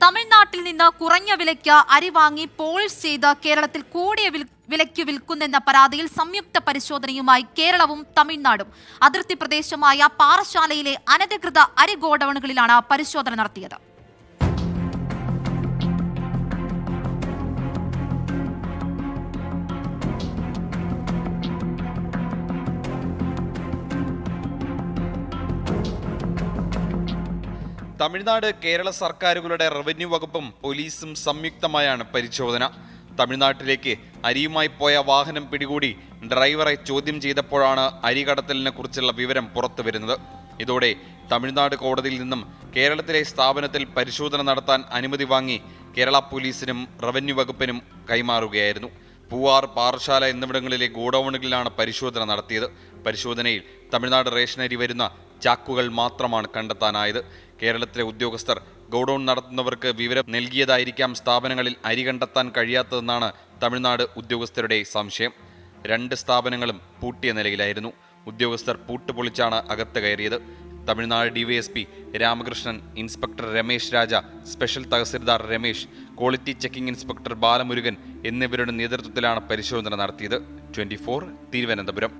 തമിഴ്നാട്ടിൽ നിന്ന് കുറഞ്ഞ വിലയ്ക്ക് അരി വാങ്ങി പോളിഷ് ചെയ്ത് കേരളത്തിൽ കൂടിയ വിലയ്ക്ക് വിൽക്കുന്നെന്ന പരാതിയിൽ സംയുക്ത പരിശോധനയുമായി കേരളവും തമിഴ്നാടും അതിർത്തി പ്രദേശമായ പാറശാലയിലെ അനധികൃത അരി ഗോഡൌണുകളിലാണ് പരിശോധന നടത്തിയത്. തമിഴ്നാട് കേരള സർക്കാരുകളുടെ റവന്യൂ വകുപ്പും പോലീസും സംയുക്തമായാണ് പരിശോധന. തമിഴ്നാട്ടിലേക്ക് അരിയുമായി പോയ വാഹനം പിടികൂടി ഡ്രൈവറെ ചോദ്യം ചെയ്തപ്പോഴാണ് അരി കടത്തലിനെ കുറിച്ചുള്ള വിവരം പുറത്തുവരുന്നത്. ഇതോടെ തമിഴ്നാട് കോടതിയിൽ നിന്നും കേരളത്തിലെ സ്ഥാപനത്തിൽ പരിശോധന നടത്താൻ അനുമതി വാങ്ങി കേരള പോലീസിനും റവന്യൂ വകുപ്പിനും കൈമാറുകയായിരുന്നു. പൂവാർ, പാറശാല എന്നിവിടങ്ങളിലെ ഗോഡൌണുകളിലാണ് പരിശോധന നടത്തിയത്. പരിശോധനയിൽ തമിഴ്നാട് റേഷനരി വരുന്ന ചാക്കുകൾ മാത്രമാണ് കണ്ടെത്താനായത്. കേരളത്തിലെ ഉദ്യോഗസ്ഥർ ഗോഡൌൺ നടത്തുന്നവർക്ക് വിവരം നൽകിയതായിരിക്കാം സ്ഥാപനങ്ങളിൽ അരി കണ്ടെത്താൻ കഴിയാത്തതെന്നാണ് തമിഴ്നാട് ഉദ്യോഗസ്ഥരുടെ സംശയം. 2 സ്ഥാപനങ്ങളും പൂട്ടിയ നിലയിലായിരുന്നു. ഉദ്യോഗസ്ഥർ പൂട്ടുപൊളിച്ചാണ് അകത്ത് കയറിയത്. Tamil Nadu DYSP Ramakrishnan, inspector Ramesh Raja, special tahsildar Ramesh, quality checking inspector Balamurugan എന്നിവരുടെ നേതൃത്വത്തിലാണ് പരിശോധന നടത്തിയത്. 24 തിരുവനന്തപുരം.